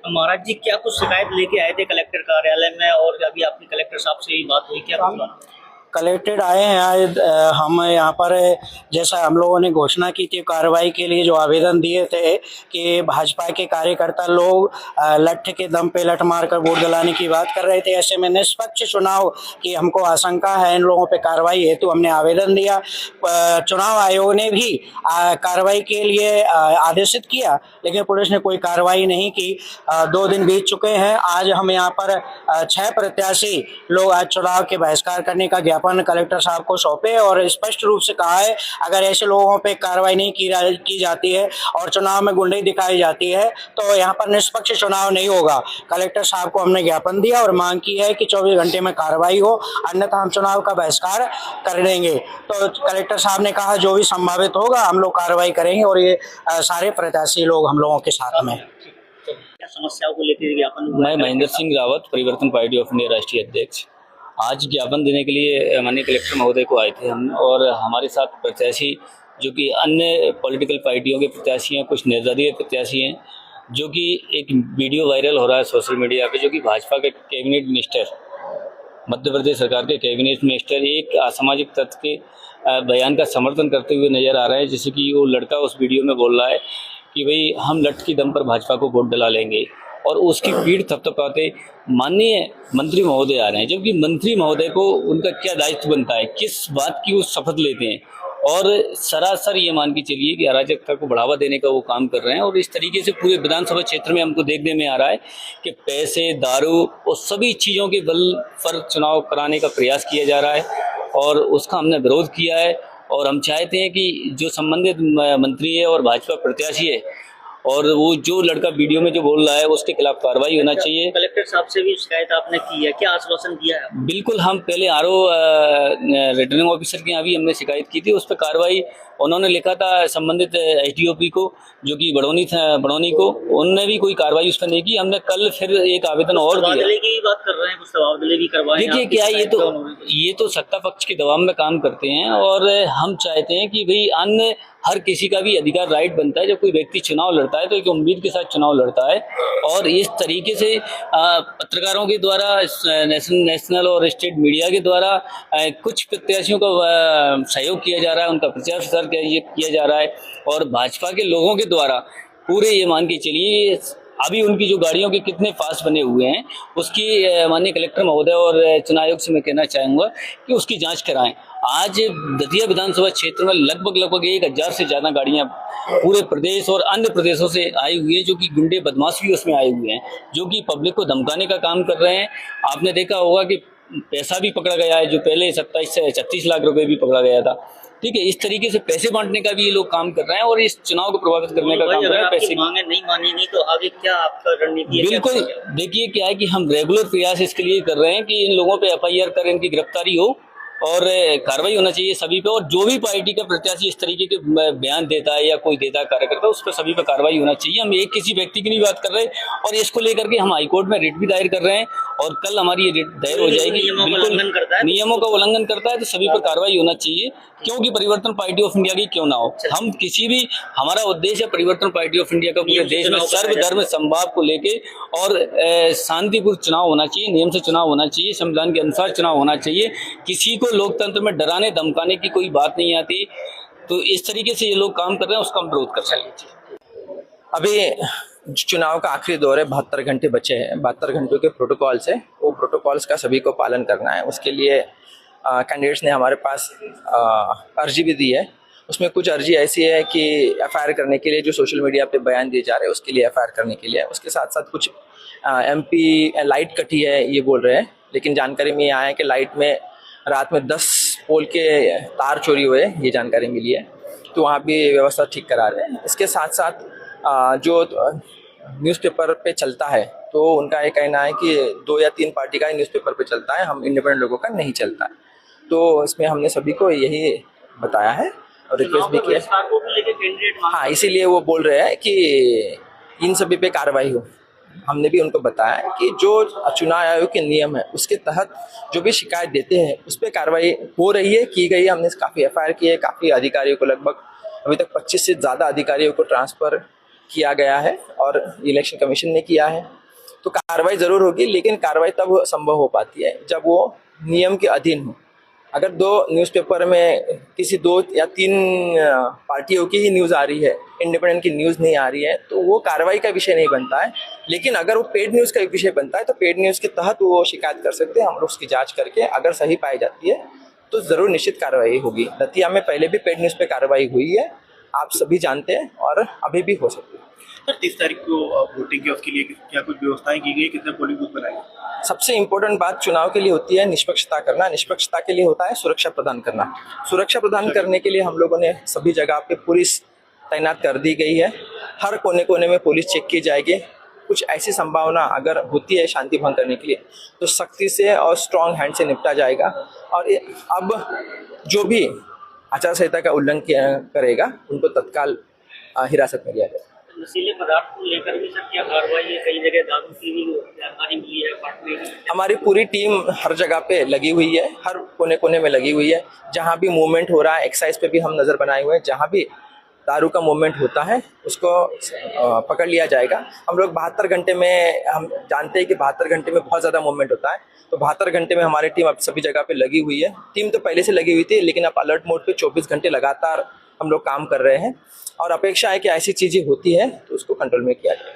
महाराज जी, क्या कुछ शिकायत लेके आए थे कलेक्टर कार्यालय में, और अभी आपकी कलेक्टर साहब से ही बात हुई क्या कुछ बात? कलेक्टेड आए हैं आज। हम यहाँ पर जैसा हम लोगों ने घोषणा की थी कार्रवाई के लिए, जो आवेदन दिए थे कि भाजपा के कार्यकर्ता लोग लठ के दम पे लठ मारकर वोट दिलाने की बात कर रहे थे, ऐसे में निष्पक्ष चुनाव की हमको आशंका है इन लोगों पे कार्रवाई हेतु हमने आवेदन दिया। चुनाव आयोग ने भी कार्रवाई के लिए आदेशित किया, लेकिन पुलिस ने कोई कार्रवाई नहीं की। 2 दिन बीत चुके हैं। आज हम यहाँ पर 6 प्रत्याशी लोग आज चुनाव के बहिष्कार करने का ज्ञापन कलेक्टर साहब को सौंपे और स्पष्ट रूप से कहा है अगर ऐसे लोगों पे कार्रवाई नहीं की जाती है और चुनाव में गुंडई दिखाई जाती है तो यहाँ पर निष्पक्ष चुनाव नहीं होगा। कलेक्टर साहब को हमने ज्ञापन दिया और मांग की है कि 24 घंटे में कार्रवाई हो, अन्यथा हम चुनाव का बहिष्कार कर देंगे। तो कलेक्टर साहब ने कहा जो भी संभावित होगा हम लोग कार्रवाई करेंगे और ये सारे प्रत्याशी लोग हम लोगों के साथ में। क्या समस्याओं को लेकर ज्ञापन हुआ? मैं महेंद्र सिंह रावत, परिवर्तन पार्टी ऑफ इंडिया राष्ट्रीय अध्यक्ष। आज ज्ञापन देने के लिए माननीय कलेक्टर महोदय को आए थे हम, और हमारे साथ प्रत्याशी जो कि अन्य पॉलिटिकल पार्टियों के प्रत्याशी हैं, कुछ निर्दलीय प्रत्याशी हैं, जो कि एक वीडियो वायरल हो रहा है सोशल मीडिया पे, जो कि भाजपा के कैबिनेट मिनिस्टर, मध्य प्रदेश सरकार के कैबिनेट मिनिस्टर एक असामाजिक तत्व के बयान का समर्थन करते हुए नजर आ रहा है। जैसे कि वो लड़का उस वीडियो में बोल रहा है कि भाई हम लठ की दम पर भाजपा को वोट दिला लेंगे, और उसकी पीठ थपथपाते माननीय मंत्री महोदय आ रहे हैं, जबकि मंत्री महोदय को उनका क्या दायित्व बनता है, किस बात की वो शपथ लेते हैं, और सरासर ये मान के चलिए कि अराजकता को बढ़ावा देने का वो काम कर रहे हैं। और इस तरीके से पूरे विधानसभा क्षेत्र में हमको देखने में आ रहा है कि पैसे, दारू और सभी चीज़ों के बल पर चुनाव कराने का प्रयास किया जा रहा है, और उसका हमने विरोध किया है। और हम चाहते हैं कि जो संबंधित मंत्री है और भाजपा प्रत्याशी है, और वो जो लड़का वीडियो में जो बोल रहा है उसके खिलाफ कार्रवाई होना चाहिए। कलेक्टर साहब से भी शिकायत आपने की है, क्या आश्वासन दिया है? बिल्कुल, हम पहले आरओ रिटर्निंग ऑफिसर के यहाँ भी हमने शिकायत की थी, उस पर कार्रवाई उन्होंने लिखा था संबंधित एसडीओपी को, जो कि बड़ौनी को, उनने भी कोई कार्रवाई उस पर नहीं की। हमने कल फिर एक आवेदन और दिया। तबादले की बात कर रहे हैं, कुछ तबादले भी करवाए। देखिए क्या है, ये तो सत्ता पक्ष के दबाव में काम करते हैं, और हम चाहते हैं कि भाई अन्य हर किसी का भी अधिकार, राइट बनता है, जब कोई व्यक्ति चुनाव लड़ता है तो एक उम्मीद के साथ चुनाव लड़ता है। और इस तरीके से पत्रकारों के द्वारा, नेशनल और स्टेट मीडिया के द्वारा कुछ प्रत्याशियों का सहयोग किया जा रहा है, उनका प्रचार प्रसार किया जा रहा है, और भाजपा के लोगों के द्वारा पूरे ये मान के चलिए अभी उनकी जो गाड़ियों के कितने पास बने हुए हैं, उसकी माननीय कलेक्टर महोदय और चुनाव आयोग से मैं कहना चाहूँगा कि उसकी जांच कराएं। आज दतिया विधानसभा क्षेत्र में लगभग 1000 से ज़्यादा गाड़ियाँ पूरे प्रदेश और अन्य प्रदेशों से आई हुई है, जो कि गुंडे बदमाश भी उसमें आए हुए हैं, जो कि पब्लिक को धमकाने का काम कर रहे हैं। आपने देखा होगा कि पैसा भी पकड़ा गया है, जो पहले 27 से 36 लाख रुपए भी पकड़ा गया था। ठीक है, इस तरीके से पैसे बांटने का भी ये लोग काम कर रहे हैं और इस चुनाव को प्रभावित करने का काम कर रहे हैं। पैसे मांगे नहीं मानेंगी तो आगे क्या आपका रणनीति है? बिल्कुल, देखिए क्या है कि हम रेगुलर प्रयास इसके लिए कर रहे हैं कि इन लोगों पे एफआईआर कर इनकी गिरफ्तारी हो और कार्रवाई होना चाहिए सभी पे, और जो भी पार्टी का प्रत्याशी इस तरीके के बयान देता है या कोई देता है कार्यकर्ता, उस पर सभी पे कार्रवाई होना चाहिए। हम एक किसी व्यक्ति की नहीं बात कर रहे, और इसको लेकर के हम हाईकोर्ट में रिट भी दायर कर रहे हैं, और कल हमारी ये रिट दायर हो जाएगी। नियमों का उल्लंघन करता है तो सभी पर कार्रवाई होना चाहिए, क्योंकि परिवर्तन पार्टी ऑफ इंडिया की क्यों ना हो। हम किसी भी, हमारा उद्देश्य परिवर्तन पार्टी ऑफ इंडिया का पूरे देश में सर्वधर्म समभाव को लेके और शांतिपूर्ण चुनाव होना चाहिए, नियम से चुनाव होना चाहिए, संविधान के अनुसार चुनाव होना चाहिए। किसी को लोकतंत्र में डराने धमकाने की कोई बात नहीं आती। तो इस तरीके से ये लोग काम कर रहे हैं, उसका हम विरोध कर सकते हैं। अभी चुनाव का आखिरी दौर है, 72 घंटे बचे हैं। 72 घंटों के प्रोटोकॉल्स है, वो प्रोटोकॉल्स का सभी को पालन करना है। उसके लिए कैंडिडेट्स ने हमारे पास अर्जी भी दी है। उसमें कुछ अर्जी ऐसी है कि एफआईआर करने के लिए जो सोशल मीडिया पे बयान दिए जा रहे हैं उसके लिए एफआईआर करने के लिए है। उसके साथ साथ कुछ एमपी लाइट कटी है ये बोल रहे हैं, लेकिन जानकारी में ये आया है कि लाइट में रात में 10 पोल के तार चोरी हुए, ये जानकारी मिली है, तो वहाँ भी व्यवस्था ठीक करा रहे हैं। इसके साथ साथ जो न्यूज़पेपर पे चलता है तो उनका ये कहना है कि 2 या 3 पार्टी का ही न्यूज़पेपर पे चलता है, हम इंडिपेंडेंट लोगों का नहीं चलता है। तो इसमें हमने सभी को यही बताया है और रिक्वेस्ट भी किया है। हाँ, इसीलिए वो बोल रहे हैं कि इन सभी पे कार्रवाई हो। हमने भी उनको बताया है कि जो चुनाव आयोग के नियम है उसके तहत जो भी शिकायत देते हैं उस पर कार्रवाई हो रही है, की गई है। हमने काफ़ी एफआईआर की है, काफ़ी अधिकारियों को, लगभग अभी तक 25 से ज़्यादा अधिकारियों को ट्रांसफ़र किया गया है और इलेक्शन कमीशन ने किया है। तो कार्रवाई ज़रूर होगी, लेकिन कार्रवाई तब संभव हो पाती है जब वो नियम के अधीन हो। अगर 2 न्यूज़पेपर में किसी 2 या 3 पार्टियों की ही न्यूज़ आ रही है, इंडिपेंडेंट की न्यूज़ नहीं आ रही है, तो वो कार्रवाई का विषय नहीं बनता है। लेकिन अगर वो पेड न्यूज़ का विषय बनता है तो पेड न्यूज़ के तहत वो शिकायत कर सकते हैं। हम लोग उसकी जांच करके अगर सही पाई जाती है तो ज़रूर निश्चित कार्रवाई होगी। दतिया में पहले भी पेड न्यूज़ पे कार्रवाई हुई है, आप सभी जानते हैं, और अभी भी हो सकती है। सर 30 तारीख को वोटिंग है, उसके लिए क्या कुछ व्यवस्थाएं की गई, कितने पोलिंग बूथ बनाए? सबसे इम्पोर्टेंट बात चुनाव के लिए होती है निष्पक्षता करना, निष्पक्षता के लिए होता है सुरक्षा प्रदान करना। सुरक्षा प्रदान करने के लिए हम लोगों ने सभी जगह पे पुलिस तैनात कर दी गई है। हर कोने कोने में पुलिस चेक की जाएगी। कुछ ऐसी संभावना अगर होती है शांति भंग करने के लिए तो सख्ती से और स्ट्रॉन्ग हैंड से निपटा जाएगा। और अब जो भी आचार संहिता का उल्लंघन करेगा उनको तत्काल हिरासत में लिया जाएगा। नशीले पदार्थ को लेकर भी सर क्या कार्रवाई है? कई जगह दारू की भी जानकारी मिली है, बांटने की। हमारी पूरी टीम हर जगह पे लगी हुई है, हर कोने कोने में लगी हुई है। जहाँ भी मूवमेंट हो रहा है, एक्साइज पे भी हम नज़र बनाए हुए हैं। जहाँ भी दारू का मूवमेंट होता है उसको पकड़ लिया जाएगा। हम लोग 72 घंटे में, हम जानते हैं कि 72 घंटे में बहुत ज़्यादा मूवमेंट होता है, तो 72 घंटे में हमारी टीम अब सभी जगह पे लगी हुई है। टीम तो पहले से लगी हुई थी, लेकिन अब अलर्ट मोड पे 24 घंटे लगातार हम लोग काम कर रहे हैं और अपेक्षा है कि ऐसी चीज़ें होती है तो उसको कंट्रोल में किया जाए।